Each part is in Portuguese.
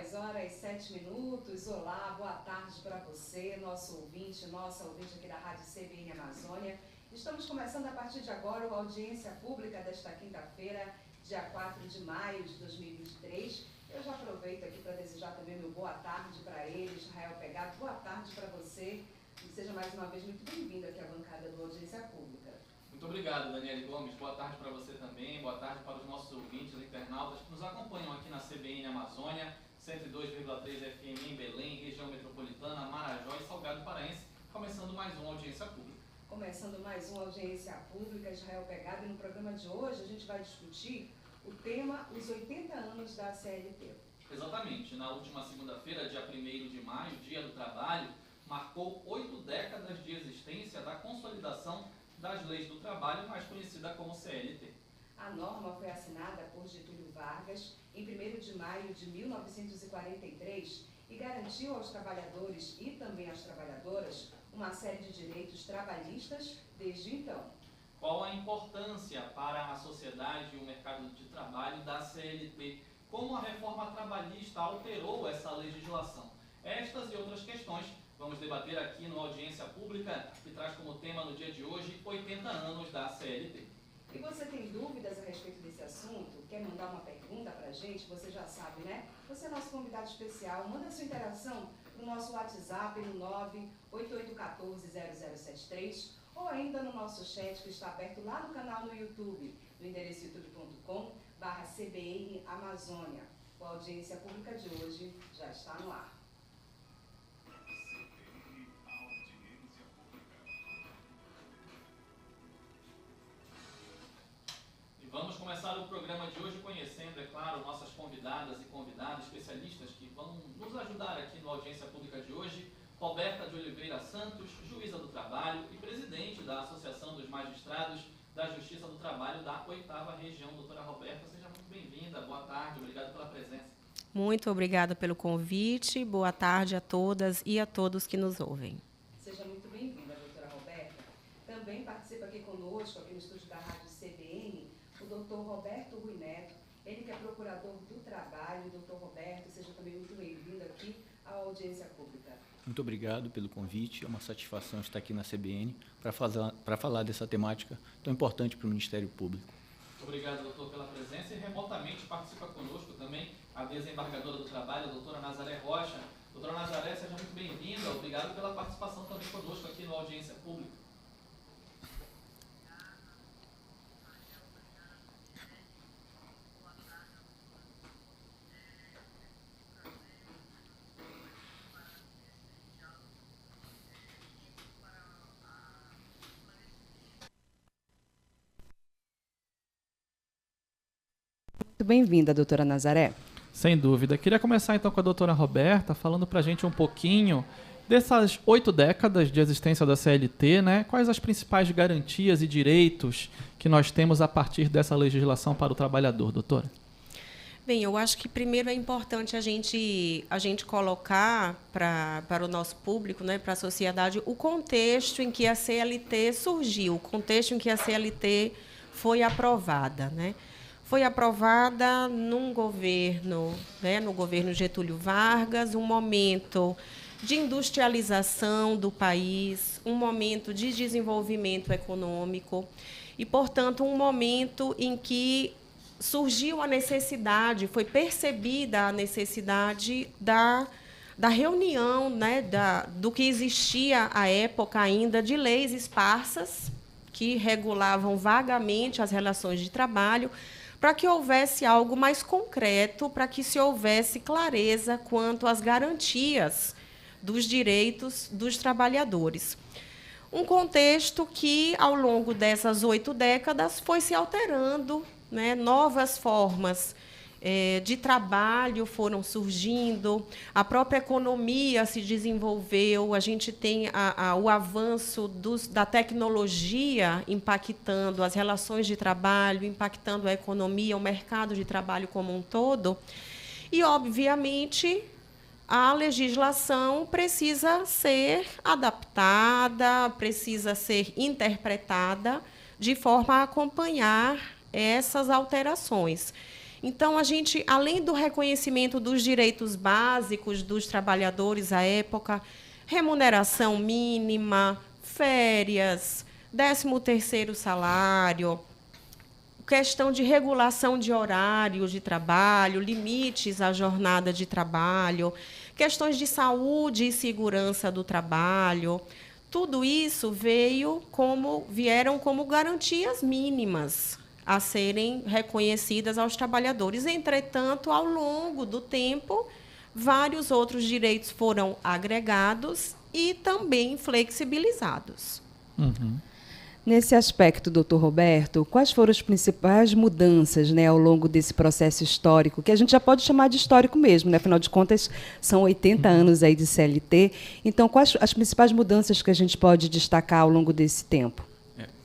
horas e 7 minutos. Olá, boa tarde para você, nosso ouvinte, nossa ouvinte aqui da Rádio CBN Amazônia. Estamos começando a partir de agora a audiência pública desta quinta-feira, dia 4 de maio de 2023. Eu já aproveito aqui para desejar também meu boa tarde para ele, Israel Pegado. Boa tarde para você e seja mais uma vez muito bem-vindo aqui à bancada do Audiência Pública. Muito obrigado, Daniele Gomes. Boa tarde para você também. Boa tarde para os nossos ouvintes, internautas que nos acompanham aqui na CBN Amazônia, 102,3 FM em Belém, região metropolitana, Marajó e Salgado Paraense. Começando mais uma audiência pública. Começando mais uma audiência pública, Israel Pegado. E no programa de hoje a gente vai discutir o tema Os 80 anos da CLT. Exatamente. Na última segunda-feira, dia 1º de maio, Dia do Trabalho, marcou 8 décadas de existência da consolidação das leis do trabalho, mais conhecida como CLT. A norma foi assinada por Getúlio Vargas em 1º de maio de 1943 e garantiu aos trabalhadores e também às trabalhadoras uma série de direitos trabalhistas desde então. Qual a importância para a sociedade e o mercado de trabalho da CLT? Como a reforma trabalhista alterou essa legislação? Estas e outras questões vamos debater aqui no Audiência Pública, que traz como tema no dia de hoje 80 anos da CLT. E você tem dúvidas a respeito desse assunto? Quer mandar uma pergunta para a gente? Você já sabe, né? Você é nosso convidado especial. Manda sua interação no nosso WhatsApp no 988140073 ou ainda no nosso chat que está aberto lá no canal no YouTube, no endereço youtube.com/CBN Amazônia. A audiência pública de hoje já está no ar. Vamos começar o programa de hoje conhecendo, é claro, nossas convidadas e convidados, especialistas que vão nos ajudar aqui no Audiência Pública de hoje. Roberta de Oliveira Santos, juíza do trabalho e presidente da Associação dos Magistrados da Justiça do Trabalho da 8ª Região. Doutora Roberta, seja muito bem-vinda. Boa tarde, obrigado pela presença. Muito obrigada pelo convite. Boa tarde a todas e a todos que nos ouvem. Seja muito bem-vinda, doutora Roberta. Também participa aqui conosco, aqui no estúdio da Rádio CBN, o doutor Roberto Rui Neto, ele que é procurador do trabalho. Doutor Roberto, seja também muito bem-vindo aqui à audiência pública. Muito obrigado pelo convite, é uma satisfação estar aqui na CBN para falar dessa temática tão importante para o Ministério Público. Muito obrigado, doutor, pela presença, e remotamente participa conosco também a desembargadora do trabalho, a doutora Nazaré Rocha. Doutora Nazaré, seja muito bem-vinda, obrigado pela participação também conosco aqui no Audiência Pública. Muito bem-vinda, doutora Nazaré. Sem dúvida. Queria começar então com a doutora Roberta, falando para a gente um pouquinho dessas 8 décadas de existência da CLT, né? Quais as principais garantias e direitos que nós temos a partir dessa legislação para o trabalhador, doutora? Bem, eu acho que primeiro é importante a gente colocar para o nosso público, né, para a sociedade, o contexto em que a CLT surgiu, o contexto em que a CLT foi aprovada, né? Foi aprovada num governo, né, no governo Getúlio Vargas, um momento de industrialização do país, um momento de desenvolvimento econômico e, portanto, um momento em que surgiu a necessidade, foi percebida a necessidade da reunião, né, do que existia à época ainda de leis esparsas que regulavam vagamente as relações de trabalho, para que houvesse algo mais concreto, para que se houvesse clareza quanto às garantias dos direitos dos trabalhadores. Um contexto que, ao longo dessas 8 décadas, foi se alterando, né? Novas formas de trabalho foram surgindo, a própria economia se desenvolveu, a gente tem o avanço da tecnologia impactando as relações de trabalho, impactando a economia, o mercado de trabalho como um todo. E, obviamente, a legislação precisa ser adaptada, precisa ser interpretada de forma a acompanhar essas alterações. Então, a gente, além do reconhecimento dos direitos básicos dos trabalhadores à época, remuneração mínima, férias, 13º salário, questão de regulação de horários de trabalho, limites à jornada de trabalho, questões de saúde e segurança do trabalho, tudo isso vieram como garantias mínimas a serem reconhecidas aos trabalhadores. Entretanto, ao longo do tempo, vários outros direitos foram agregados e também flexibilizados. Uhum. Nesse aspecto, doutor Roberto, quais foram as principais mudanças, né, ao longo desse processo histórico, que a gente já pode chamar de histórico mesmo, né? Afinal de contas, são 80 anos aí de CLT. Então, quais as principais mudanças que a gente pode destacar ao longo desse tempo?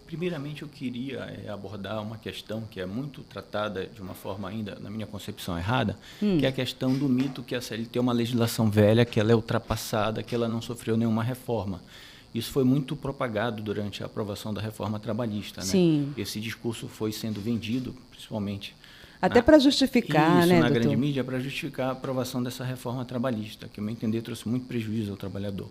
Primeiramente, eu queria abordar uma questão que é muito tratada de uma forma ainda, na minha concepção, errada, que é a questão do mito que a CLT é uma legislação velha, que ela é ultrapassada, que ela não sofreu nenhuma reforma. Isso foi muito propagado durante a aprovação da reforma trabalhista, né? Sim. Esse discurso foi sendo vendido, principalmente... Até para justificar, isso, né, na doutor? grande mídia, para justificar a aprovação dessa reforma trabalhista, que, ao meu entender, trouxe muito prejuízo ao trabalhador.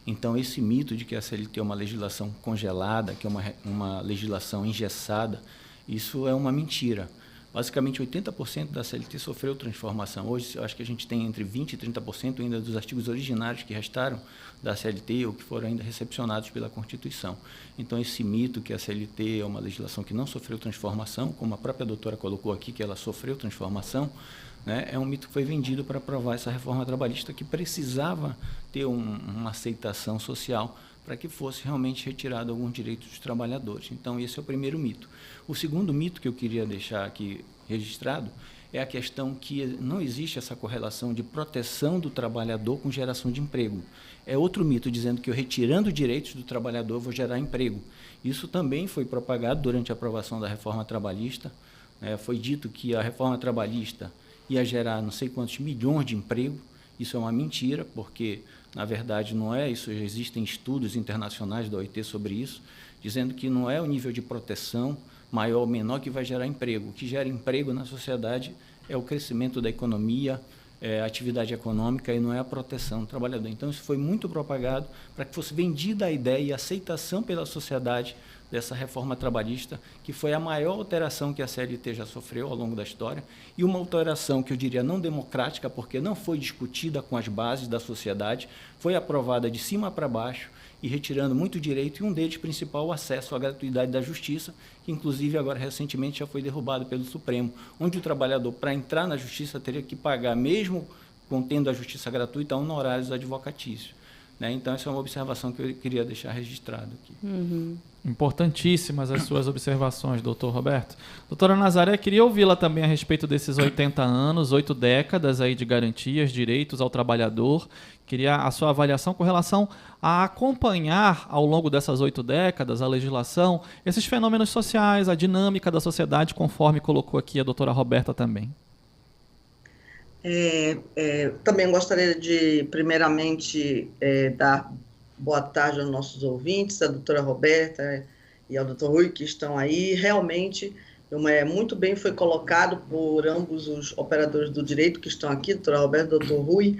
Então, esse mito de que a CLT é uma legislação congelada, que é uma legislação engessada, isso é uma mentira. Basicamente, 80% da CLT sofreu transformação. Hoje, eu acho que a gente tem entre 20% e 30% ainda dos artigos originários que restaram da CLT ou que foram ainda recepcionados pela Constituição. Então, esse mito que a CLT é uma legislação que não sofreu transformação, como a própria doutora colocou aqui, que ela sofreu transformação, né, é um mito que foi vendido para aprovar essa reforma trabalhista que precisava ter uma aceitação social para que fosse realmente retirado algum direito dos trabalhadores. Então, esse é o primeiro mito. O segundo mito que eu queria deixar aqui registrado é a questão que não existe essa correlação de proteção do trabalhador com geração de emprego. É outro mito dizendo que eu retirando direitos do trabalhador vou gerar emprego. Isso também foi propagado durante a aprovação da reforma trabalhista. Foi dito que a reforma trabalhista ia gerar não sei quantos milhões de emprego. Isso é uma mentira, porque, na verdade, não é isso. Já existem estudos internacionais da OIT sobre isso, dizendo que não é o nível de proteção maior ou menor que vai gerar emprego. O que gera emprego na sociedade é o crescimento da economia, a atividade econômica, e não é a proteção do trabalhador. Então, isso foi muito propagado para que fosse vendida a ideia e a aceitação pela sociedade dessa reforma trabalhista, que foi a maior alteração que a CLT já sofreu ao longo da história, e uma alteração que eu diria não democrática, porque não foi discutida com as bases da sociedade, foi aprovada de cima para baixo e retirando muito direito, e um deles principal, o acesso à gratuidade da justiça, que inclusive agora recentemente já foi derrubado pelo Supremo, onde o trabalhador, para entrar na justiça, teria que pagar, mesmo contendo a justiça gratuita, honorários advocatícios. Então, essa é uma observação que eu queria deixar registrado aqui. Uhum. Importantíssimas as suas observações, doutor Roberto. Doutora Nazaré, queria ouvi-la também a respeito desses 80 anos, 8 décadas aí de garantias, direitos ao trabalhador. Queria a sua avaliação com relação a acompanhar, ao longo dessas 8 décadas, a legislação, esses fenômenos sociais, a dinâmica da sociedade, conforme colocou aqui a doutora Roberta também. Também gostaria de, primeiramente, dar boa tarde aos nossos ouvintes, a doutora Roberta e ao doutor Rui, que estão aí. Realmente, muito bem foi colocado por ambos os operadores do direito que estão aqui, doutora Roberta e doutor Rui,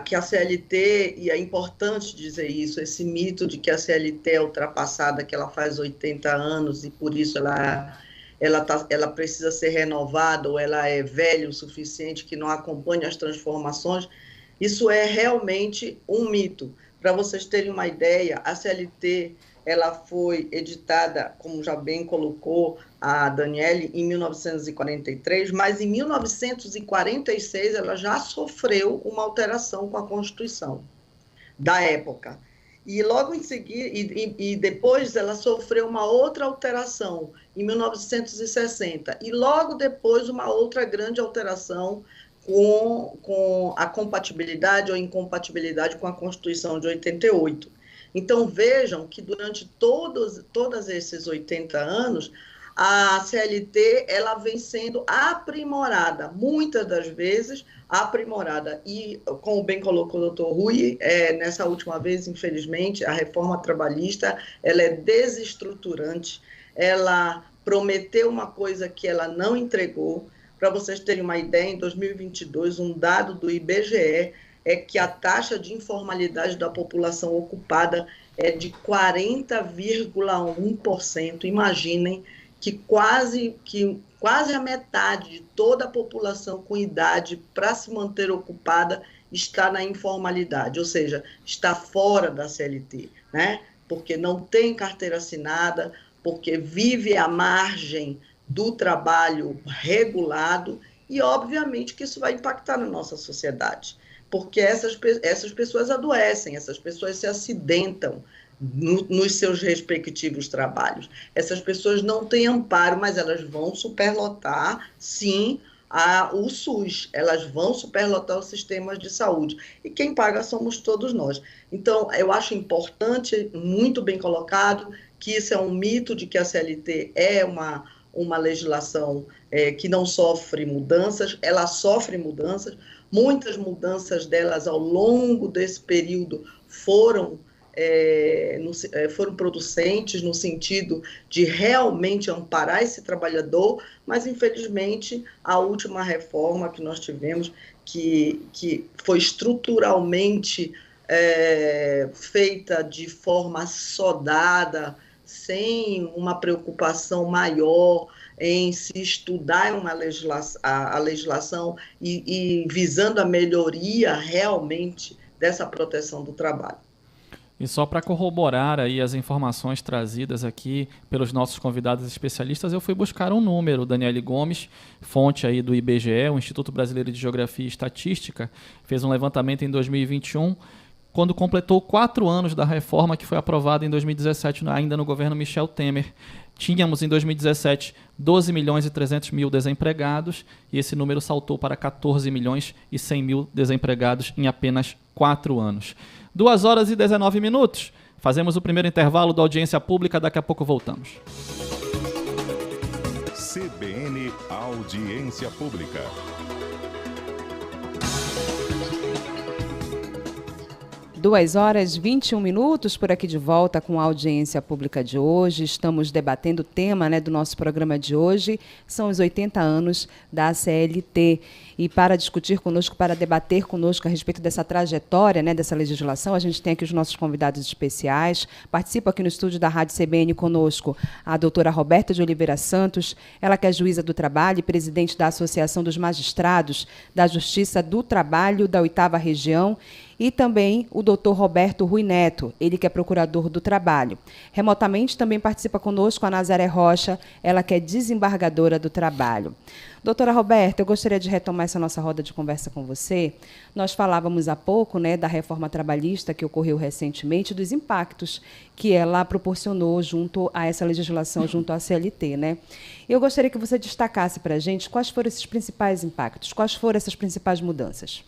que a CLT, e é importante dizer isso, esse mito de que a CLT é ultrapassada, que ela faz 80 anos e por isso ela precisa ser renovada, ou ela é velha o suficiente, que não acompanha as transformações. Isso é realmente um mito. Para vocês terem uma ideia, a CLT ela foi editada, como já bem colocou a Daniele, em 1943, mas em 1946 ela já sofreu uma alteração com a Constituição da época. E logo em seguida, e depois ela sofreu uma outra alteração, em 1960, e logo depois uma outra grande alteração com a compatibilidade ou incompatibilidade com a Constituição de 88. Então, vejam que durante todos esses 80 anos, a CLT ela vem sendo aprimorada, muitas das vezes aprimorada. E, como bem colocou o doutor Rui, nessa última vez, infelizmente, a reforma trabalhista ela é desestruturante, ela prometeu uma coisa que ela não entregou. Para vocês terem uma ideia, em 2022, um dado do IBGE é que a taxa de informalidade da população ocupada é de 40,1%. Imaginem que quase a metade de toda a população com idade para se manter ocupada está na informalidade, ou seja, está fora da CLT, né? Porque não tem carteira assinada, porque vive à margem do trabalho regulado, e obviamente que isso vai impactar na nossa sociedade, porque essas pessoas adoecem, essas pessoas se acidentam nos seus respectivos trabalhos. Essas pessoas não têm amparo, mas elas vão superlotar, sim, o SUS, elas vão superlotar os sistemas de saúde, e quem paga somos todos nós. Então, eu acho importante, muito bem colocado, que isso é um mito de que a CLT é uma legislação que não sofre mudanças. Ela sofre mudanças, muitas mudanças delas ao longo desse período foram producentes no sentido de realmente amparar esse trabalhador, mas infelizmente a última reforma que nós tivemos, que foi estruturalmente feita de forma assodada, sem uma preocupação maior em se estudar a legislação e visando a melhoria realmente dessa proteção do trabalho. E só para corroborar aí as informações trazidas aqui pelos nossos convidados especialistas, eu fui buscar um número. Daniele Gomes, fonte aí do IBGE, o Instituto Brasileiro de Geografia e Estatística, fez um levantamento em 2021, quando completou 4 anos da reforma que foi aprovada em 2017, ainda no governo Michel Temer. Tínhamos em 2017 12 milhões e 300 mil desempregados, e esse número saltou para 14 milhões e 100 mil desempregados em apenas 4 anos. 2h19. Fazemos o primeiro intervalo da audiência pública, daqui a pouco voltamos. CBN Audiência Pública. 2h21 por aqui de volta com a audiência pública de hoje. Estamos debatendo o tema, do nosso programa de hoje, são os 80 anos da CLT. E para discutir conosco, para debater conosco a respeito dessa trajetória, dessa legislação, a gente tem aqui os nossos convidados especiais. Participa aqui no estúdio da Rádio CBN conosco a doutora Roberta de Oliveira Santos, ela que é juíza do trabalho e presidente da Associação dos Magistrados da Justiça do Trabalho da 8ª Região, e também o doutor Roberto Rui Neto, ele que é procurador do trabalho. Remotamente também participa conosco a Nazaré Rocha, ela que é desembargadora do trabalho. Doutora Roberta, eu gostaria de retomar essa nossa roda de conversa com você. Nós falávamos há pouco da reforma trabalhista que ocorreu recentemente, dos impactos que ela proporcionou junto a essa legislação, junto à CLT. Eu gostaria que você destacasse para a gente quais foram esses principais impactos, quais foram essas principais mudanças.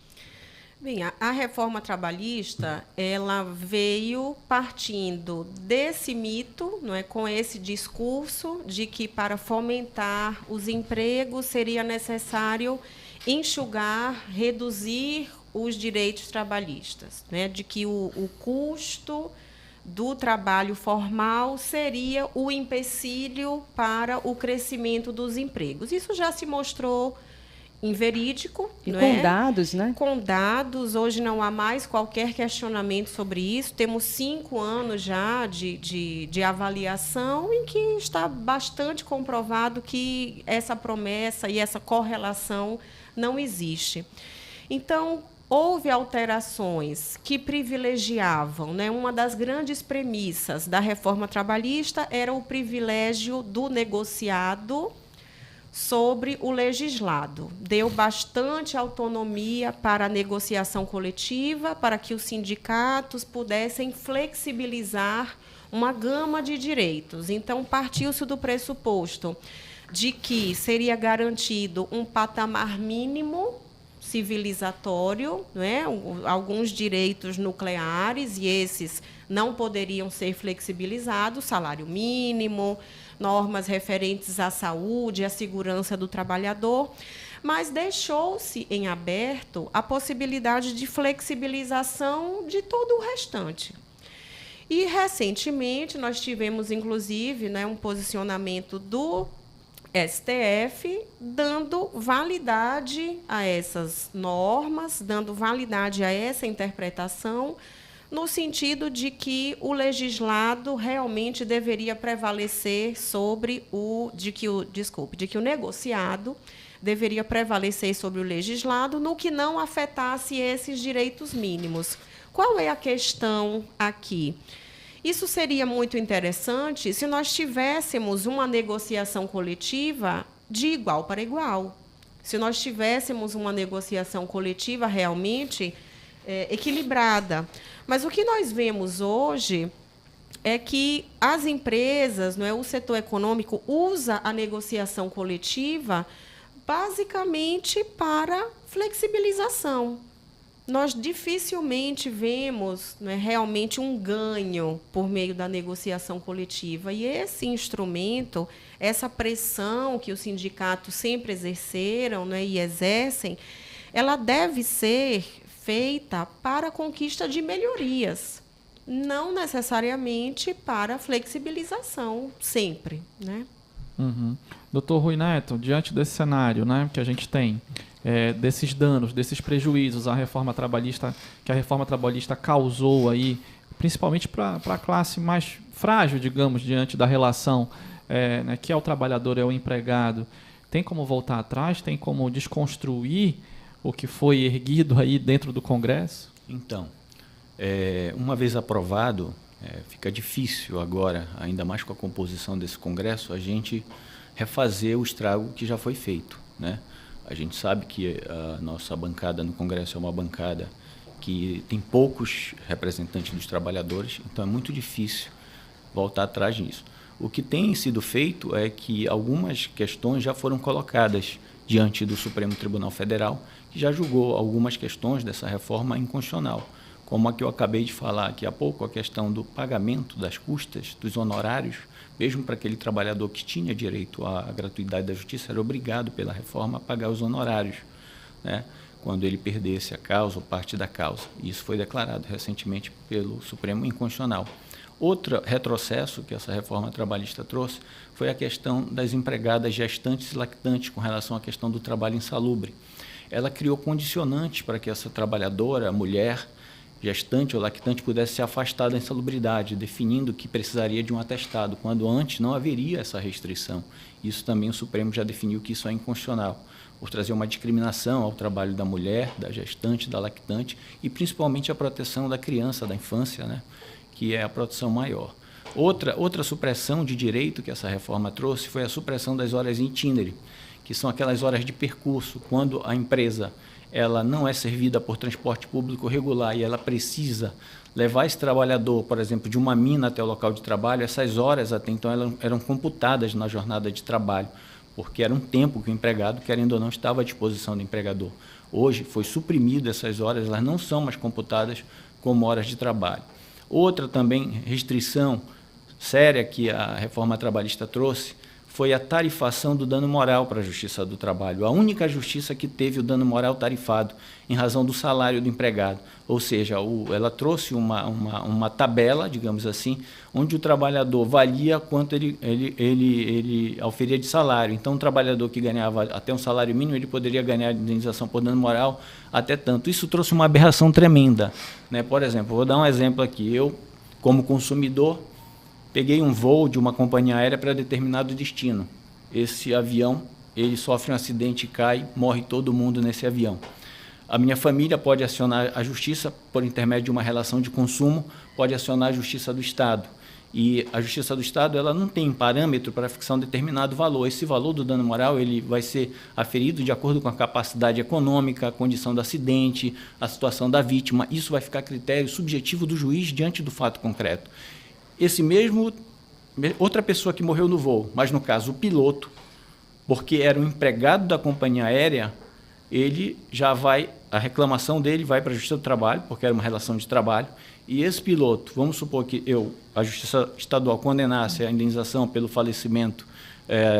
Bem, a reforma trabalhista, ela veio partindo desse mito, com esse discurso de que para fomentar os empregos seria necessário enxugar, reduzir os direitos trabalhistas, de que o custo do trabalho formal seria o empecilho para o crescimento dos empregos. Isso já se mostrou inverídico. E com dados, Com dados, hoje não há mais qualquer questionamento sobre isso. Temos 5 anos já de avaliação em que está bastante comprovado que essa promessa e essa correlação não existe. Então, houve alterações que privilegiavam, uma das grandes premissas da reforma trabalhista era o privilégio do negociado sobre o legislado. Deu bastante autonomia para a negociação coletiva, para que os sindicatos pudessem flexibilizar uma gama de direitos. Então, partiu-se do pressuposto de que seria garantido um patamar mínimo civilizatório, alguns direitos nucleares, e esses não poderiam ser flexibilizados, salário mínimo, normas referentes à saúde, à segurança do trabalhador, mas deixou-se em aberto a possibilidade de flexibilização de todo o restante. E, recentemente, nós tivemos, inclusive, um posicionamento do STF, dando validade a essas normas, dando validade a essa interpretação, no sentido de que o legislado realmente deveria prevalecer sobre de que o negociado deveria prevalecer sobre o legislado no que não afetasse esses direitos mínimos. Qual é a questão aqui? Isso seria muito interessante se nós tivéssemos uma negociação coletiva de igual para igual. Se nós tivéssemos uma negociação coletiva realmente equilibrada. Mas o que nós vemos hoje é que as empresas, o setor econômico, usa a negociação coletiva basicamente para flexibilização. Nós dificilmente vemos realmente um ganho por meio da negociação coletiva. E esse instrumento, essa pressão que os sindicatos sempre exerceram e exercem, ela deve ser feita para a conquista de melhorias, não necessariamente para flexibilização, sempre. Uhum. Doutor Rui Neto, diante desse cenário que a gente tem, desses danos, desses prejuízos que a reforma trabalhista causou aí, principalmente para a classe mais frágil, digamos, diante da relação que é o trabalhador e o empregado, tem como voltar atrás? Tem como desconstruir o que foi erguido aí dentro do Congresso? Então, uma vez aprovado, fica difícil agora, ainda mais com a composição desse Congresso, a gente refazer o estrago que já foi feito, A gente sabe que a nossa bancada no Congresso é uma bancada que tem poucos representantes dos trabalhadores, então é muito difícil voltar atrás nisso. O que tem sido feito é que algumas questões já foram colocadas diante do Supremo Tribunal Federal, que já julgou algumas questões dessa reforma inconstitucional, como a que eu acabei de falar aqui há pouco, a questão do pagamento das custas, dos honorários, mesmo para aquele trabalhador que tinha direito à gratuidade da justiça, era obrigado pela reforma a pagar os honorários, quando ele perdesse a causa ou parte da causa. Isso foi declarado recentemente pelo Supremo inconstitucional. Outro retrocesso que essa reforma trabalhista trouxe foi a questão das empregadas gestantes e lactantes com relação à questão do trabalho insalubre. Ela criou condicionantes para que essa trabalhadora, a mulher gestante ou lactante, pudesse se afastar da insalubridade, definindo que precisaria de um atestado, quando antes não haveria essa restrição. Isso também o Supremo já definiu que isso é inconstitucional, por trazer uma discriminação ao trabalho da mulher, da gestante, da lactante e principalmente a proteção da criança, da infância, que é a proteção maior. Outra supressão de direito que essa reforma trouxe foi a supressão das horas in itinere, que são aquelas horas de percurso, quando a empresa ela não é servida por transporte público regular e ela precisa levar esse trabalhador, por exemplo, de uma mina até o local de trabalho. Essas horas até então eram computadas na jornada de trabalho, porque era um tempo que o empregado, querendo ou não, estava à disposição do empregador. Hoje foi suprimido essas horas, elas não são mais computadas como horas de trabalho. Outra também restrição séria que a reforma trabalhista trouxe foi a tarifação do dano moral para a Justiça do Trabalho. A única justiça que teve o dano moral tarifado em razão do salário do empregado. Ou seja, ela trouxe uma tabela, digamos assim, onde o trabalhador valia quanto ele auferia de salário. Então, um trabalhador que ganhava até um salário mínimo, ele poderia ganhar indenização por dano moral até tanto. Isso trouxe uma aberração tremenda. Por exemplo, vou dar um exemplo aqui. Eu, como consumidor, peguei um voo de uma companhia aérea para determinado destino. Esse avião, ele sofre um acidente e cai, morre todo mundo nesse avião. A minha família pode acionar a justiça por intermédio de uma relação de consumo, pode acionar a Justiça do Estado. E a Justiça do Estado ela não tem parâmetro para fixar um determinado valor. Esse valor do dano moral ele vai ser aferido de acordo com a capacidade econômica, a condição do acidente, a situação da vítima. Isso vai ficar a critério subjetivo do juiz diante do fato concreto. Outra pessoa que morreu no voo, mas no caso o piloto, porque era um empregado da companhia aérea, a reclamação dele vai para a Justiça do Trabalho, porque era uma relação de trabalho, e esse piloto, vamos supor que a Justiça Estadual condenasse a indenização pelo falecimento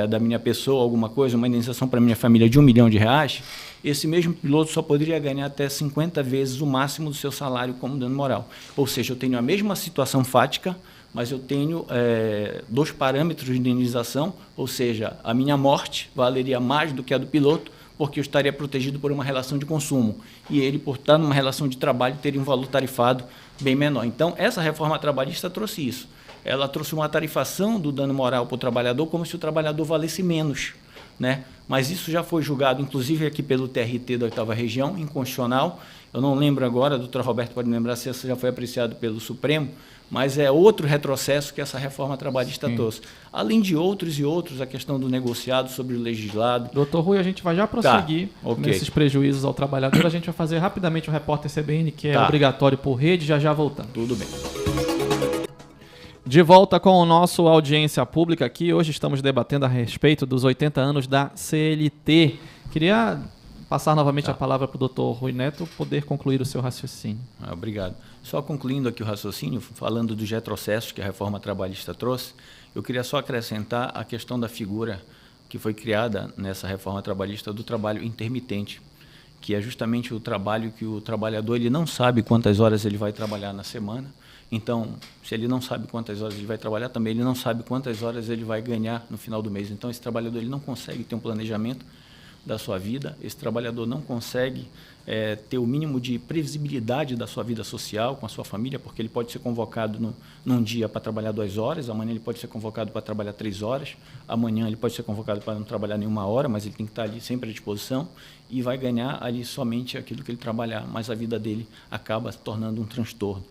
da minha pessoa, alguma coisa, uma indenização para a minha família de R$1 milhão, esse mesmo piloto só poderia ganhar até 50 vezes o máximo do seu salário como dano moral. Ou seja, eu tenho a mesma situação fática, mas eu tenho 2 parâmetros de indenização, ou seja, a minha morte valeria mais do que a do piloto, porque eu estaria protegido por uma relação de consumo, e ele, por estar numa relação de trabalho, teria um valor tarifado bem menor. Então, essa reforma trabalhista trouxe isso. Ela trouxe uma tarifação do dano moral para o trabalhador como se o trabalhador valesse menos, né? Mas isso já foi julgado, inclusive aqui pelo TRT da 8ª Região, inconstitucional. Eu não lembro agora, a doutora Roberta pode lembrar se essa já foi apreciado pelo Supremo, mas é outro retrocesso que essa reforma trabalhista trouxe. Além de outros e outros, a questão do negociado sobre o legislado. Doutor Rui, a gente vai já prosseguir nesses prejuízos ao trabalhador. A gente vai fazer rapidamente o repórter CBN, que é obrigatório por rede, já voltando. Tudo bem. De volta com o nosso Audiência Pública aqui. Hoje estamos debatendo a respeito dos 80 anos da CLT. Queria passar novamente a palavra para o doutor Rui Neto poder concluir o seu raciocínio. Obrigado. Só concluindo aqui o raciocínio, falando dos retrocessos que a reforma trabalhista trouxe, eu queria só acrescentar a questão da figura que foi criada nessa reforma trabalhista do trabalho intermitente, que é justamente o trabalho que o trabalhador ele não sabe quantas horas ele vai trabalhar na semana. Então, se ele não sabe quantas horas ele vai trabalhar, também ele não sabe quantas horas ele vai ganhar no final do mês. Então, esse trabalhador ele não consegue ter um planejamento da sua vida, esse trabalhador não consegue ter o mínimo de previsibilidade da sua vida social com a sua família, porque ele pode ser convocado num dia para trabalhar 2 horas, amanhã ele pode ser convocado para trabalhar 3 horas, amanhã ele pode ser convocado para não trabalhar nenhuma hora, mas ele tem que estar ali sempre à disposição e vai ganhar ali somente aquilo que ele trabalhar, mas a vida dele acaba se tornando um transtorno.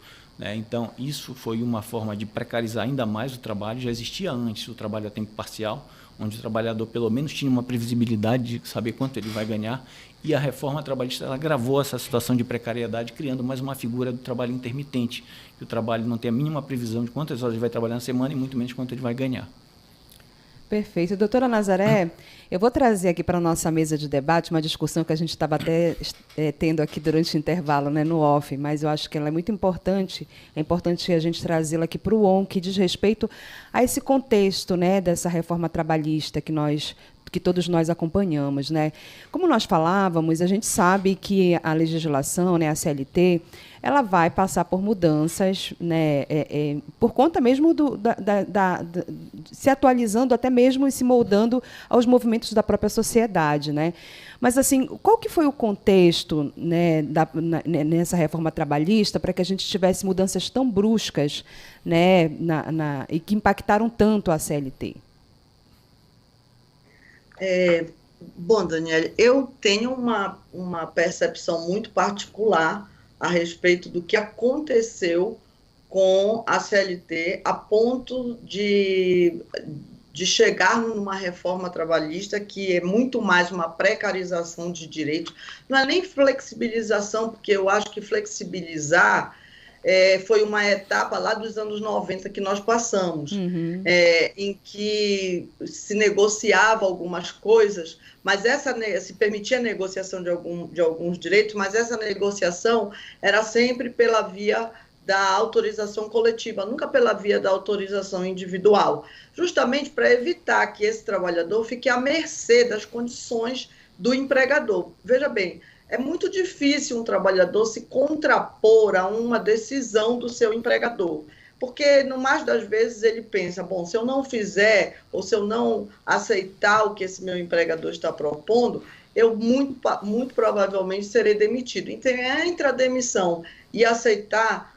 Então, isso foi uma forma de precarizar ainda mais o trabalho. Já existia antes o trabalho a tempo parcial, onde o trabalhador pelo menos tinha uma previsibilidade de saber quanto ele vai ganhar, e a reforma trabalhista ela agravou essa situação de precariedade, criando mais uma figura do trabalho intermitente, que o trabalho não tem a mínima previsão de quantas horas ele vai trabalhar na semana e muito menos quanto ele vai ganhar. Perfeito. Doutora Nazaré, eu vou trazer aqui para a nossa mesa de debate uma discussão que a gente estava até tendo aqui durante o intervalo, né, no off, mas eu acho que ela é muito importante. É importante a gente trazê-la aqui para o ON, que diz respeito a esse contexto, né, dessa reforma trabalhista que todos nós acompanhamos, né? Como nós falávamos, a gente sabe que a legislação, né, a CLT, ela vai passar por mudanças, né, por conta mesmo se atualizando, até mesmo e se moldando aos movimentos da própria sociedade, né? Mas, assim, qual que foi o contexto, né, nessa reforma trabalhista para que a gente tivesse mudanças tão bruscas, né, e que impactaram tanto a CLT? Bom, Daniela, eu tenho uma percepção muito particular a respeito do que aconteceu com a CLT a ponto de chegar numa reforma trabalhista que é muito mais uma precarização de direitos. Não é nem flexibilização, porque eu acho que flexibilizar foi uma etapa lá dos anos 90 que nós passamos, em que se negociava algumas coisas, mas se permitia a negociação de alguns direitos, mas essa negociação era sempre pela via da autorização coletiva, nunca pela via da autorização individual, justamente para evitar que esse trabalhador fique à mercê das condições do empregador. Veja bem, é muito difícil um trabalhador se contrapor a uma decisão do seu empregador, porque, no mais das vezes, ele pensa, bom, se eu não fizer ou se eu não aceitar o que esse meu empregador está propondo, eu muito provavelmente serei demitido. Então, entre a demissão e aceitar,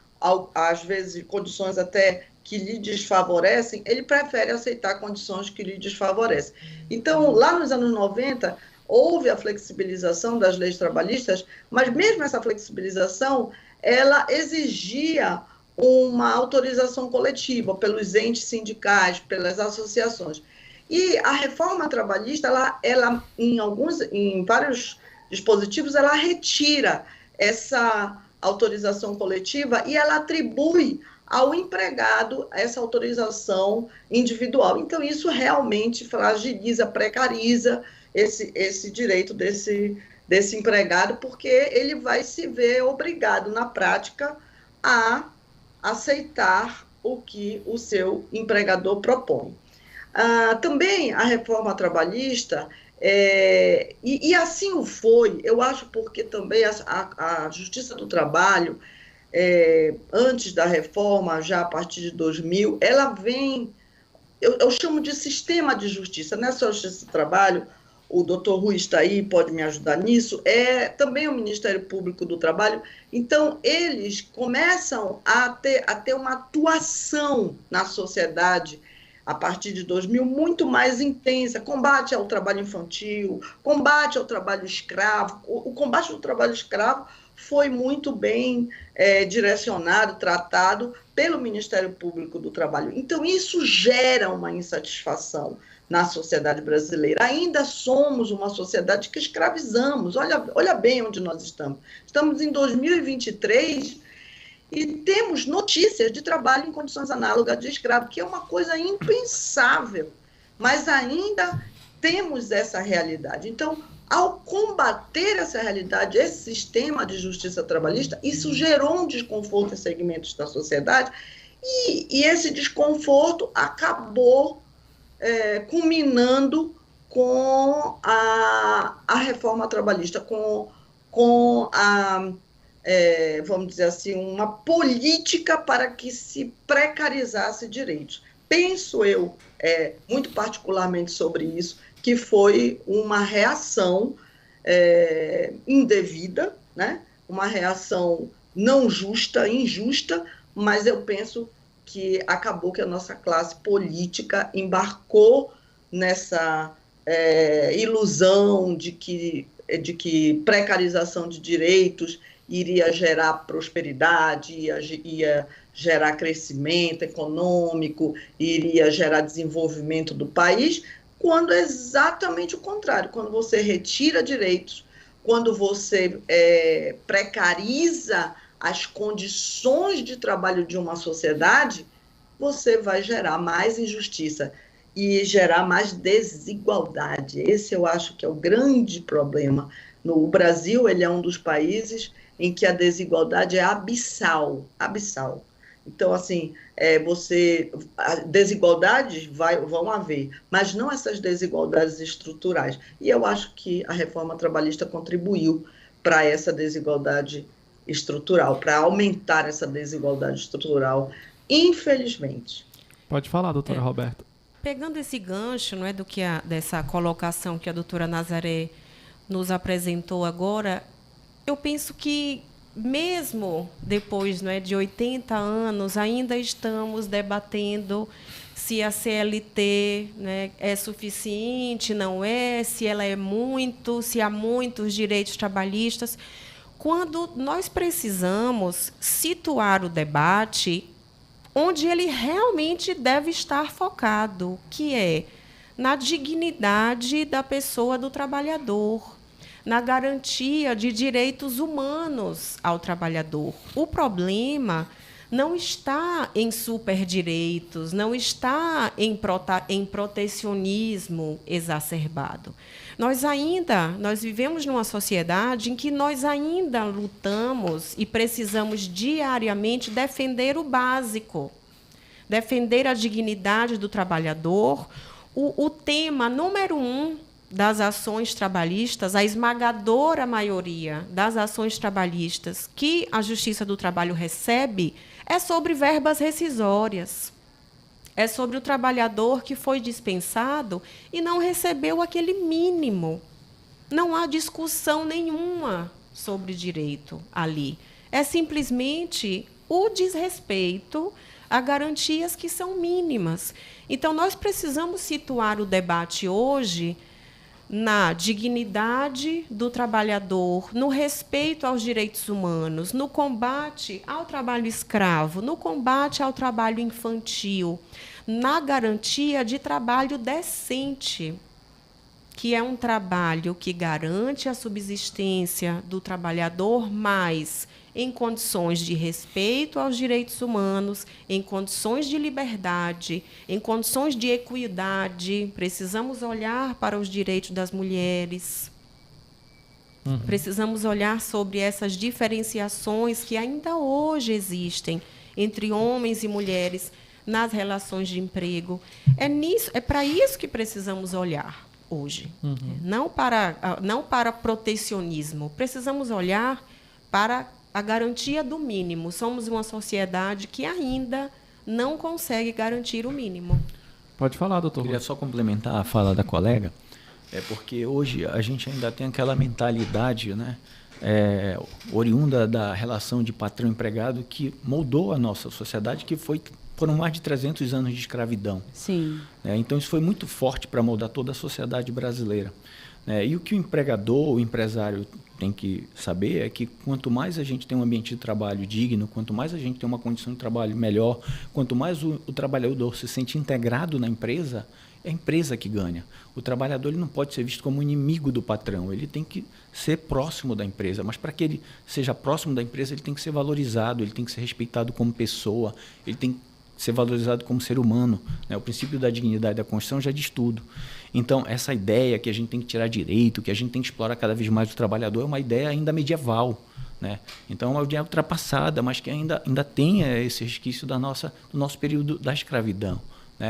às vezes, condições até que lhe desfavorecem, ele prefere aceitar condições que lhe desfavorecem. Então, lá nos anos 90, houve a flexibilização das leis trabalhistas, mas mesmo essa flexibilização, ela exigia uma autorização coletiva pelos entes sindicais, pelas associações. E a reforma trabalhista, ela em vários dispositivos, ela retira essa autorização coletiva e ela atribui ao empregado essa autorização individual. Então, isso realmente fragiliza, precariza esse direito desse empregado, porque ele vai se ver obrigado, na prática, a aceitar o que o seu empregador propõe. Também a reforma trabalhista, e assim o foi, eu acho, porque também a Justiça do Trabalho antes da reforma, já a partir de 2000, ela vem, eu chamo de sistema de justiça, não é só justiça do trabalho, o doutor Rui está aí, pode me ajudar nisso, é também o Ministério Público do Trabalho. Então, eles começam a ter uma atuação na sociedade a partir de 2000 muito mais intensa, combate ao trabalho infantil, combate ao trabalho escravo. O combate ao trabalho escravo foi muito bem direcionado, tratado pelo Ministério Público do Trabalho. Então, isso gera uma insatisfação na sociedade brasileira. Ainda somos uma sociedade que escravizamos. Olha bem onde nós estamos. Estamos em 2023 e temos notícias de trabalho em condições análogas de escravo, que é uma coisa impensável, mas ainda temos essa realidade. Então, ao combater essa realidade, esse sistema de justiça trabalhista, isso gerou um desconforto em segmentos da sociedade e esse desconforto acabou culminando com a reforma trabalhista, com a, vamos dizer assim, uma política para que se precarizasse direitos. Penso eu, muito particularmente sobre isso, que foi uma reação indevida, né? Uma reação não justa, injusta, mas eu penso que acabou que a nossa classe política embarcou nessa ilusão de que precarização de direitos iria gerar prosperidade, ia gerar crescimento econômico, iria gerar desenvolvimento do país, quando é exatamente o contrário. Quando você retira direitos, quando você precariza as condições de trabalho de uma sociedade, você vai gerar mais injustiça e gerar mais desigualdade. Esse eu acho que é o grande problema. No Brasil, ele é um dos países em que a desigualdade é abissal. Então, assim, desigualdades vão haver, mas não essas desigualdades estruturais. E eu acho que a reforma trabalhista contribuiu para essa desigualdade estrutural, para aumentar essa desigualdade estrutural, infelizmente. Pode falar, doutora Roberta. Pegando esse gancho, não é, dessa colocação que a doutora Nazaré nos apresentou agora, eu penso que mesmo depois, não é, de 80 anos, ainda estamos debatendo se a CLT, né, é suficiente, não é, se ela é muito, se há muitos direitos trabalhistas, quando nós precisamos situar o debate onde ele realmente deve estar focado, que é na dignidade da pessoa do trabalhador, na garantia de direitos humanos ao trabalhador. O problema não está em superdireitos, não está em protecionismo exacerbado. Nós vivemos numa sociedade em que nós ainda lutamos e precisamos diariamente defender o básico, defender a dignidade do trabalhador. O tema número 1 das ações trabalhistas, a esmagadora maioria das ações trabalhistas que a Justiça do Trabalho recebe, é sobre verbas rescisórias. É sobre o trabalhador que foi dispensado e não recebeu aquele mínimo. Não há discussão nenhuma sobre direito ali. É simplesmente o desrespeito a garantias que são mínimas. Então, nós precisamos situar o debate hoje na dignidade do trabalhador, no respeito aos direitos humanos, no combate ao trabalho escravo, no combate ao trabalho infantil, na garantia de trabalho decente, que é um trabalho que garante a subsistência do trabalhador, mas em condições de respeito aos direitos humanos, em condições de liberdade, em condições de equidade. Precisamos olhar para os direitos das mulheres. Precisamos olhar sobre essas diferenciações que ainda hoje existem entre homens e mulheres nas relações de emprego. É para isso que precisamos olhar hoje. Não para protecionismo. Precisamos olhar para a garantia do mínimo. Somos uma sociedade que ainda não consegue garantir o mínimo. Pode falar, doutor. Queria só complementar a fala da colega, porque hoje a gente ainda tem aquela mentalidade, né, oriunda da relação de patrão-empregado que moldou a nossa sociedade, que foram mais de 300 anos de escravidão. Sim. Então, isso foi muito forte para moldar toda a sociedade brasileira. E o que o empregador, o empresário tem que saber é que quanto mais a gente tem um ambiente de trabalho digno, quanto mais a gente tem uma condição de trabalho melhor, quanto mais o trabalhador se sente integrado na empresa, é a empresa que ganha. O trabalhador ele não pode ser visto como inimigo do patrão, ele tem que ser próximo da empresa, mas para que ele seja próximo da empresa, ele tem que ser valorizado, ele tem que ser respeitado como pessoa, ele tem que ser valorizado como ser humano. O princípio da dignidade da Constituição já diz tudo. Então, essa ideia que a gente tem que tirar direito, que a gente tem que explorar cada vez mais o trabalhador, é uma ideia ainda medieval. Então, é uma ideia ultrapassada, mas que ainda tem esse resquício do nosso período da escravidão.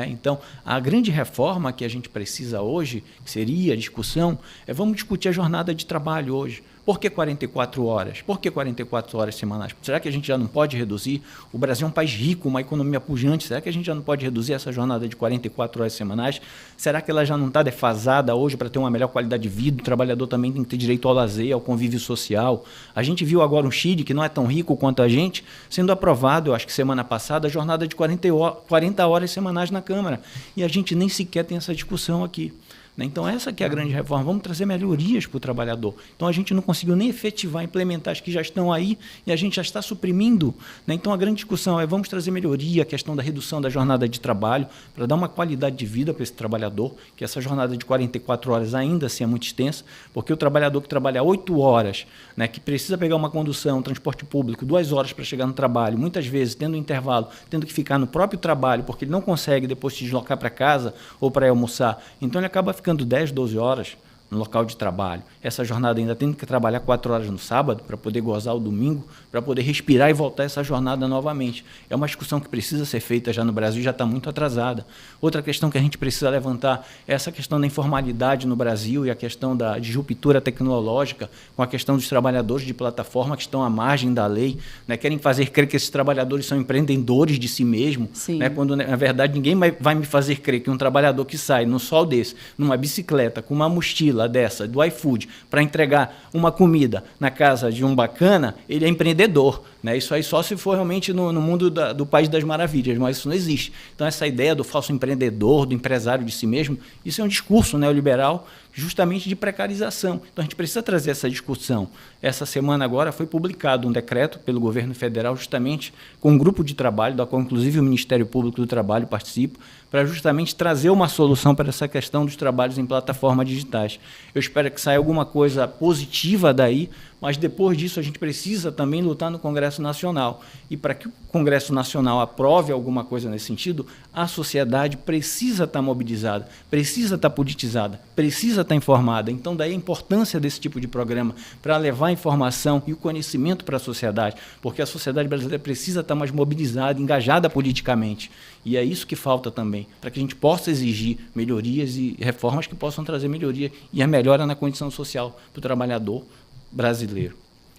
Então, a grande reforma que a gente precisa hoje, que seria a discussão, vamos discutir a jornada de trabalho hoje. Por que 44 horas? Por que 44 horas semanais? Será que a gente já não pode reduzir? O Brasil é um país rico, uma economia pujante. Será que a gente já não pode reduzir essa jornada de 44 horas semanais? Será que ela já não está defasada hoje para ter uma melhor qualidade de vida? O trabalhador também tem que ter direito ao lazer, ao convívio social. A gente viu agora um Chile, que não é tão rico quanto a gente, sendo aprovado, eu acho que semana passada, a jornada de 40 horas semanais na Câmara. E a gente nem sequer tem essa discussão aqui. Então, essa que é a grande reforma. Vamos trazer melhorias para o trabalhador. Então, a gente não conseguiu nem efetivar, implementar as que já estão aí e a gente já está suprimindo. Então, a grande discussão é vamos trazer melhoria, a questão da redução da jornada de trabalho, para dar uma qualidade de vida para esse trabalhador, que essa jornada de 44 horas ainda assim é muito extensa, porque o trabalhador que trabalha 8 horas, que precisa pegar uma condução, um transporte público, 2 horas para chegar no trabalho, muitas vezes tendo um intervalo, tendo que ficar no próprio trabalho, porque ele não consegue depois se deslocar para casa ou para ir almoçar. Então, ele acaba ficando 10, 12 horas no local de trabalho. Essa jornada ainda tem que trabalhar 4 horas no sábado para poder gozar o domingo, para poder respirar e voltar essa jornada novamente. É uma discussão que precisa ser feita já no Brasil, já está muito atrasada. Outra questão que a gente precisa levantar é essa questão da informalidade no Brasil e a questão da disruptura tecnológica, com a questão dos trabalhadores de plataforma que estão à margem da lei, querem fazer crer que esses trabalhadores são empreendedores de si mesmo, quando na verdade ninguém vai me fazer crer que um trabalhador que sai num sol desse, numa bicicleta, com uma mochila dessa, do iFood, para entregar uma comida na casa de um bacana, ele é empreendedor. Isso aí só se for realmente no mundo do País das Maravilhas, mas isso não existe. Então, essa ideia do falso empreendedor, do empresário de si mesmo, isso é um discurso neoliberal justamente de precarização. Então, a gente precisa trazer essa discussão. Essa semana agora foi publicado um decreto pelo governo federal justamente com um grupo de trabalho, da qual inclusive o Ministério Público do Trabalho participa, para justamente trazer uma solução para essa questão dos trabalhos em plataformas digitais. Eu espero que saia alguma coisa positiva daí, mas depois disso a gente precisa também lutar no Congresso Nacional. E para que o Congresso Nacional aprove alguma coisa nesse sentido, a sociedade precisa estar mobilizada, precisa estar politizada, precisa estar informada. Então, daí a importância desse tipo de programa para levar a informação e o conhecimento para a sociedade, porque a sociedade brasileira precisa estar mais mobilizada, engajada politicamente. E é isso que falta também, para que a gente possa exigir melhorias e reformas que possam trazer melhoria e a melhora na condição social do trabalhador brasileiro.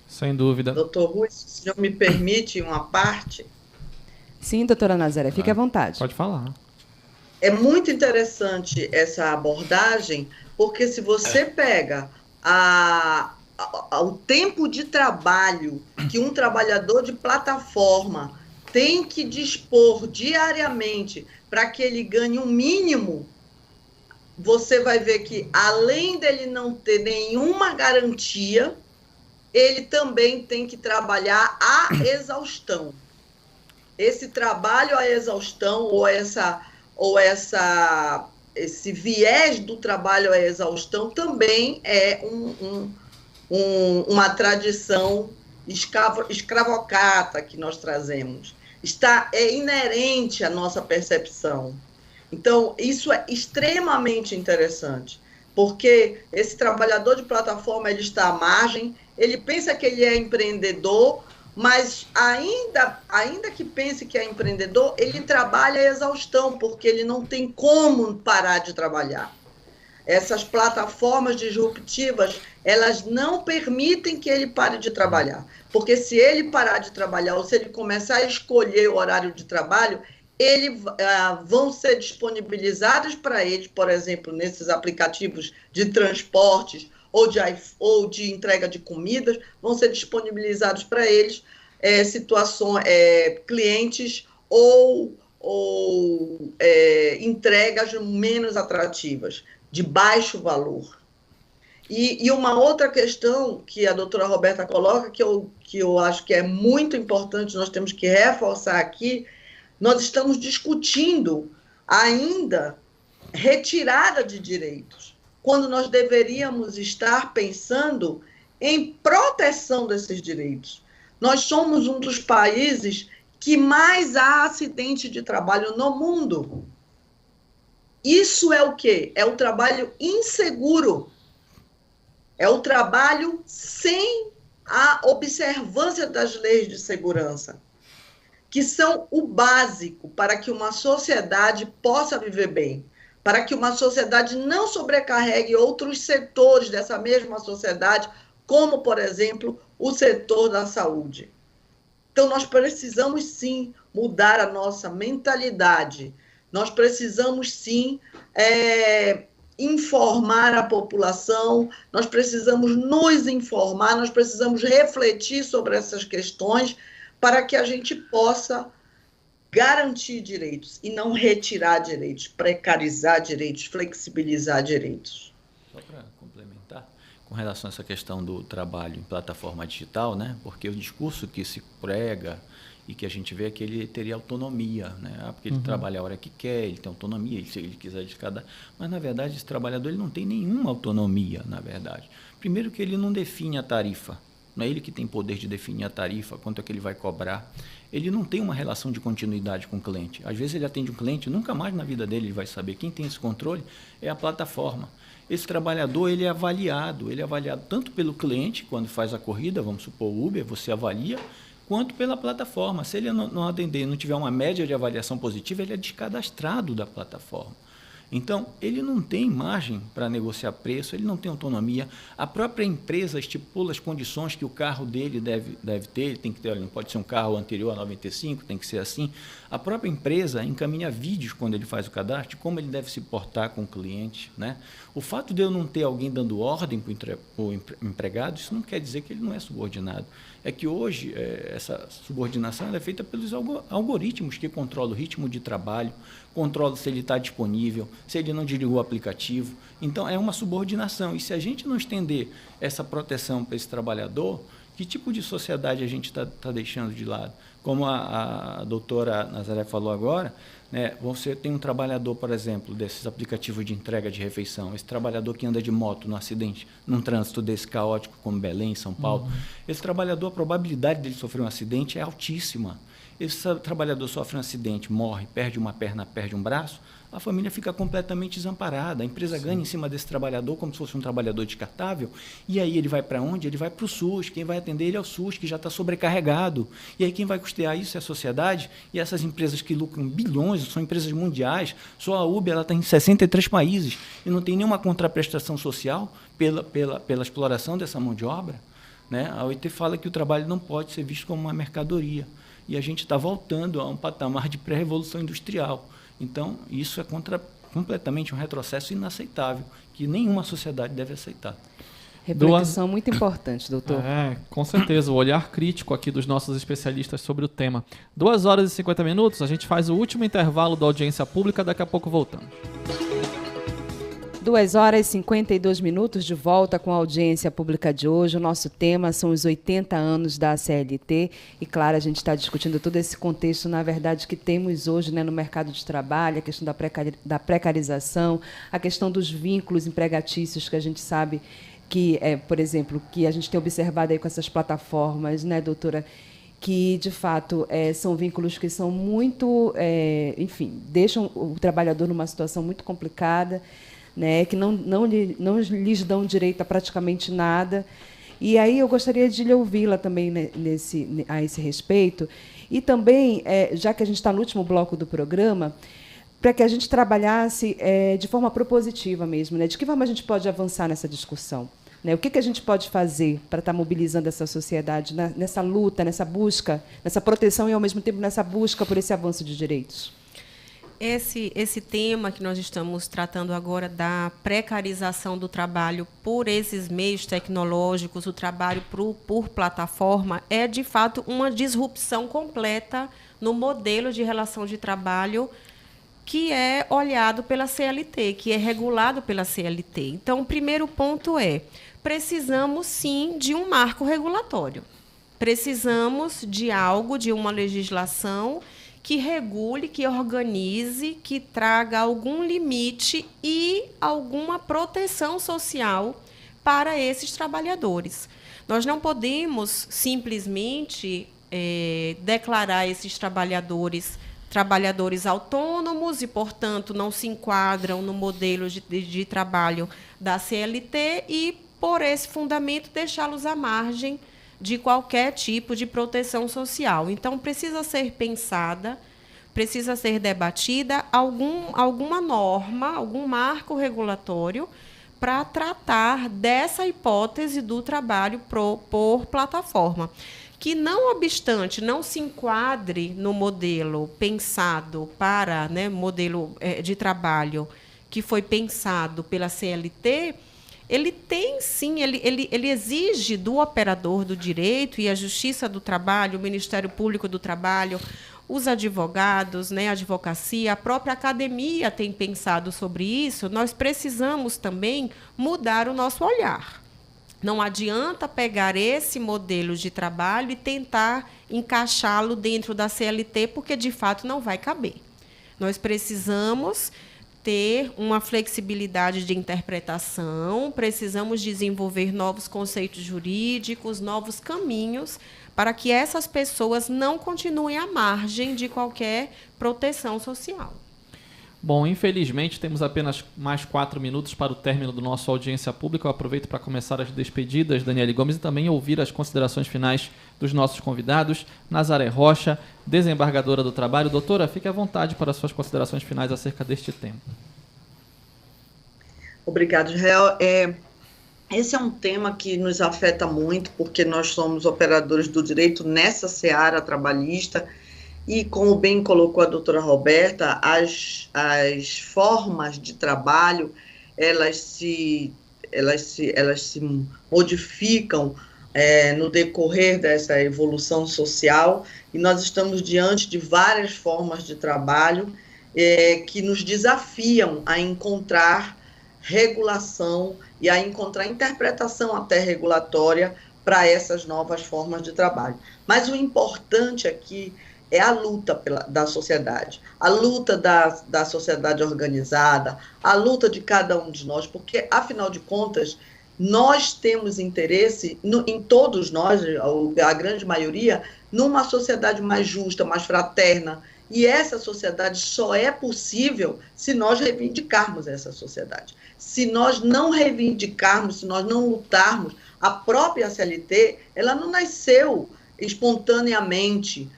Sem dúvida. Doutor Rui, se o senhor me permite uma parte? Sim, doutora Nazaré, fique à vontade. Pode falar. É muito interessante essa abordagem, porque se você pega o tempo de trabalho que um trabalhador de plataforma tem que dispor diariamente para que ele ganhe um mínimo, você vai ver que, além dele não ter nenhuma garantia, ele também tem que trabalhar à exaustão. Esse trabalho à exaustão, ou esse viés do trabalho à exaustão também é uma tradição escravocrata que nós trazemos. É inerente à nossa percepção. Então, isso é extremamente interessante, porque esse trabalhador de plataforma, ele está à margem, ele pensa que ele é empreendedor, mas ainda que pense que é empreendedor, ele trabalha à exaustão, porque ele não tem como parar de trabalhar. essas plataformas disruptivas, elas não permitem que ele pare de trabalhar. Porque se ele parar de trabalhar, ou se ele começar a escolher o horário de trabalho, vão ser disponibilizados para ele, por exemplo, nesses aplicativos de transportes ou de entrega de comidas, vão ser disponibilizados para eles clientes ou entregas menos atrativas, de baixo valor. E uma outra questão que a doutora Roberta coloca, que eu acho que é muito importante, nós temos que reforçar aqui, nós estamos discutindo ainda retirada de direitos, quando nós deveríamos estar pensando em proteção desses direitos. Nós somos um dos países que mais há acidente de trabalho no mundo. Isso é o quê? É o trabalho inseguro. É o trabalho sem a observância das leis de segurança, que são o básico para que uma sociedade possa viver bem, para que uma sociedade não sobrecarregue outros setores dessa mesma sociedade, como, por exemplo, o setor da saúde. Então, nós precisamos, sim, mudar a nossa mentalidade. Nós precisamos, sim, informar a população, nós precisamos nos informar, nós precisamos refletir sobre essas questões para que a gente possa garantir direitos e não retirar direitos, precarizar direitos, flexibilizar direitos. Só para complementar, com relação a essa questão do trabalho em plataforma digital, né? Porque o discurso que se prega e que a gente vê é que ele teria autonomia, né? Porque ele trabalha a hora que quer, ele tem autonomia, se ele quiser descadar. Mas, na verdade, esse trabalhador ele não tem nenhuma autonomia, na verdade. Primeiro que ele não define a tarifa. Não é ele que tem poder de definir a tarifa, quanto é que ele vai cobrar. Ele não tem uma relação de continuidade com o cliente. Às vezes ele atende um cliente, nunca mais na vida dele ele vai saber. Quem tem esse controle é a plataforma. Esse trabalhador ele é avaliado tanto pelo cliente, quando faz a corrida, vamos supor o Uber, você avalia, quanto pela plataforma. Se ele não atender, não tiver uma média de avaliação positiva, ele é descadastrado da plataforma. Então, ele não tem margem para negociar preço, ele não tem autonomia. A própria empresa estipula as condições que o carro dele deve ter, ele tem que ter, não pode ser um carro anterior a 95, tem que ser assim. A própria empresa encaminha vídeos quando ele faz o cadastro de como ele deve se portar com o cliente, né? O fato de eu não ter alguém dando ordem para o empregado, isso não quer dizer que ele não é subordinado. É que hoje essa subordinação é feita pelos algoritmos que controlam o ritmo de trabalho, controlam se ele está disponível, se ele não desligou o aplicativo. Então, é uma subordinação. E se a gente não estender essa proteção para esse trabalhador, que tipo de sociedade a gente está deixando de lado? Como a doutora Nazaré falou agora, né, você tem um trabalhador, por exemplo, desses aplicativos de entrega de refeição, esse trabalhador que anda de moto no acidente, num trânsito desse caótico como Belém, São Paulo, esse trabalhador, a probabilidade dele sofrer um acidente é altíssima. Esse trabalhador sofre um acidente, morre, perde uma perna, perde um braço, a família fica completamente desamparada. A empresa ganha em cima desse trabalhador como se fosse um trabalhador descartável, e aí ele vai para onde? Ele vai para o SUS. Quem vai atender ele é o SUS, que já está sobrecarregado. E aí quem vai custear isso é a sociedade, e essas empresas que lucram bilhões, são empresas mundiais. Só a Uber está em 63 países e não tem nenhuma contraprestação social pela exploração dessa mão de obra, né? A OIT fala que o trabalho não pode ser visto como uma mercadoria. E a gente está voltando a um patamar de pré-revolução industrial. Então, isso é completamente um retrocesso inaceitável, que nenhuma sociedade deve aceitar. Reflexão muito importante, doutor. Com certeza, o olhar crítico aqui dos nossos especialistas sobre o tema. 2 horas e 50 minutos, a gente faz o último intervalo da audiência pública, daqui a pouco voltamos. 2 horas e 52 minutos de volta com a audiência pública de hoje. O nosso tema são os 80 anos da CLT. E, claro, a gente está discutindo todo esse contexto, na verdade, que temos hoje, né, no mercado de trabalho, a questão da precarização, a questão dos vínculos empregatícios que a gente sabe que, por exemplo, que a gente tem observado aí com essas plataformas, né, doutora, que, de fato, são vínculos que são muito, enfim, deixam o trabalhador numa situação muito complicada, né, que não lhes dão direito a praticamente nada. E aí eu gostaria de lhe ouvi-la também a esse respeito. E também, já que a gente está no último bloco do programa, para que a gente trabalhasse de forma propositiva mesmo, né? De que forma a gente pode avançar nessa discussão? Né? O que a gente pode fazer para estar mobilizando essa sociedade nessa luta, nessa busca, nessa proteção e, ao mesmo tempo, nessa busca por esse avanço de direitos? Esse tema que nós estamos tratando agora da precarização do trabalho por esses meios tecnológicos, o trabalho por plataforma, é, de fato, uma disrupção completa no modelo de relação de trabalho que é olhado pela CLT, que é regulado pela CLT. Então, o primeiro ponto é: precisamos, sim, de um marco regulatório. Precisamos de algo, de uma legislação que regule, que organize, que traga algum limite e alguma proteção social para esses trabalhadores. Nós não podemos simplesmente declarar esses trabalhadores autônomos e, portanto, não se enquadram no modelo de trabalho da CLT e, por esse fundamento, deixá-los à margem de qualquer tipo de proteção social. Então, precisa ser pensada, precisa ser debatida alguma norma, algum marco regulatório para tratar dessa hipótese do trabalho por plataforma, que, não obstante, não se enquadre no modelo pensado para, né, modelo de trabalho que foi pensado pela CLT. Ele tem, sim, ele exige do operador do direito e a Justiça do Trabalho, o Ministério Público do Trabalho, os advogados, né, a advocacia, a própria academia tem pensado sobre isso. Nós precisamos também mudar o nosso olhar. Não adianta pegar esse modelo de trabalho e tentar encaixá-lo dentro da CLT, porque, de fato, não vai caber. Nós precisamos ter uma flexibilidade de interpretação, precisamos desenvolver novos conceitos jurídicos, novos caminhos, para que essas pessoas não continuem à margem de qualquer proteção social. Bom, infelizmente temos apenas mais 4 minutos para o término do nosso audiência pública. Eu aproveito para começar as despedidas, Daniele Gomes, e também ouvir as considerações finais dos nossos convidados. Nazaré Rocha, desembargadora do trabalho. Doutora, fique à vontade para as suas considerações finais acerca deste tema. Obrigada, Israel. Esse é um tema que nos afeta muito, porque nós somos operadores do direito nessa seara trabalhista. E, como bem colocou a doutora Roberta, as formas de trabalho, elas se modificam no decorrer dessa evolução social, e nós estamos diante de várias formas de trabalho que nos desafiam a encontrar regulação e a encontrar interpretação até regulatória para essas novas formas de trabalho. Mas o importante aqui é a luta da sociedade, a luta da sociedade organizada, a luta de cada um de nós, porque, afinal de contas, nós temos interesse, em todos nós, a grande maioria, numa sociedade mais justa, mais fraterna, e essa sociedade só é possível se nós reivindicarmos essa sociedade. Se nós não reivindicarmos, se nós não lutarmos, a própria CLT, ela não nasceu espontaneamente.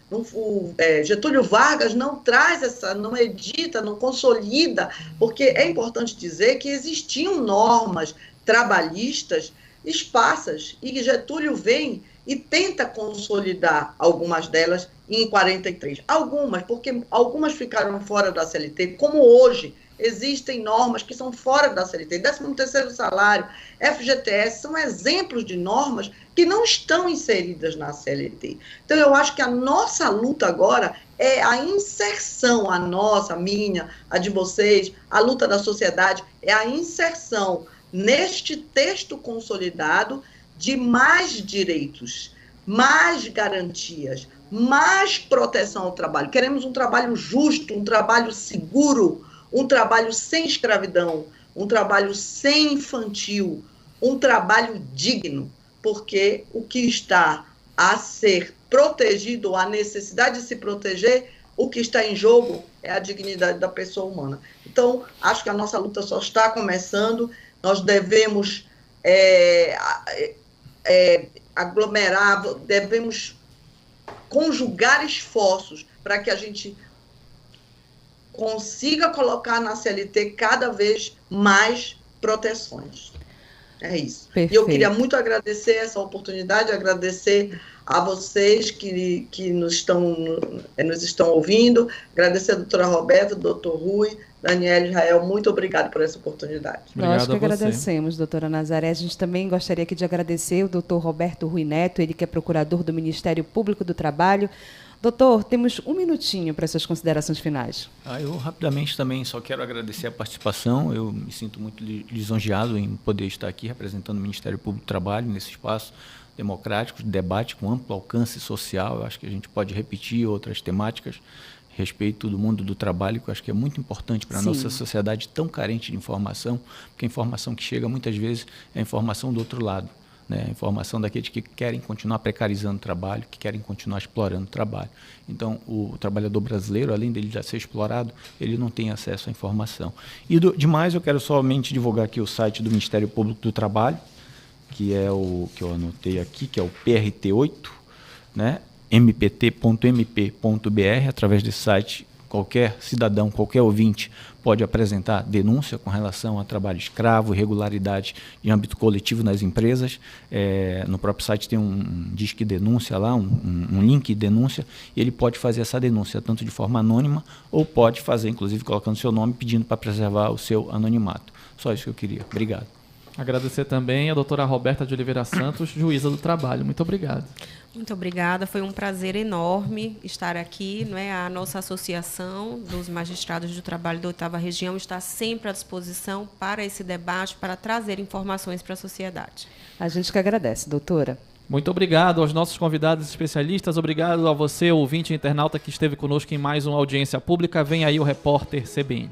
Getúlio Vargas não traz não edita, não consolida, porque é importante dizer que existiam normas trabalhistas esparsas, e Getúlio vem e tenta consolidar algumas delas em 43. Algumas, porque algumas ficaram fora da CLT, como hoje existem normas que são fora da CLT, 13º salário, FGTS, são exemplos de normas que não estão inseridas na CLT. Então, eu acho que a nossa luta agora é a inserção, a nossa, a minha, a de vocês, a luta da sociedade, é a inserção neste texto consolidado de mais direitos, mais garantias, mais proteção ao trabalho. Queremos um trabalho justo, um trabalho seguro, um trabalho sem escravidão, um trabalho sem infantil, um trabalho digno, porque o que está a ser protegido, a necessidade de se proteger, o que está em jogo é a dignidade da pessoa humana. Então, acho que a nossa luta só está começando, nós devemos aglomerar, devemos conjugar esforços para que a gente consiga colocar na CLT cada vez mais proteções. É isso. Perfeito. E eu queria muito agradecer essa oportunidade, agradecer a vocês que nos estão ouvindo, agradecer a doutora Roberta, ao doutor Rui, Daniel e Israel, muito obrigado por essa oportunidade. Nós que agradecemos, doutora Nazaré. A gente também gostaria aqui de agradecer o doutor Roberto Rui Neto, ele que é procurador do Ministério Público do Trabalho. Doutor, temos um minutinho para suas considerações finais. Eu rapidamente também só quero agradecer a participação. Eu me sinto muito lisonjeado em poder estar aqui representando o Ministério Público do Trabalho nesse espaço democrático, de debate com amplo alcance social. Eu acho que a gente pode repetir outras temáticas a respeito do mundo do trabalho, que eu acho que é muito importante para a nossa sociedade tão carente de informação, porque a informação que chega muitas vezes é a informação do outro lado. Né, a informação daqueles que querem continuar precarizando o trabalho, que querem continuar explorando o trabalho. Então, o trabalhador brasileiro, além dele já ser explorado, ele não tem acesso à informação. E demais, eu quero somente divulgar aqui o site do Ministério Público do Trabalho, que é o que eu anotei aqui, que é o PRT8, né, mpt.mp.br. Através desse site, qualquer cidadão, qualquer ouvinte pode apresentar denúncia com relação a trabalho escravo, irregularidade em âmbito coletivo nas empresas. No próprio site tem um disque denúncia lá, um link denúncia, e ele pode fazer essa denúncia tanto de forma anônima ou pode fazer, inclusive, colocando seu nome, pedindo para preservar o seu anonimato. Só isso que eu queria. Obrigado. Agradecer também a doutora Roberta de Oliveira Santos, juíza do trabalho. Muito obrigado. Muito obrigada, foi um prazer enorme estar aqui. Não é? A nossa associação dos magistrados do trabalho da 8ª Região está sempre à disposição para esse debate, para trazer informações para a sociedade. A gente que agradece, doutora. Muito obrigado aos nossos convidados especialistas, obrigado a você, ouvinte internauta, que esteve conosco em mais uma audiência pública. Vem aí o repórter CBN.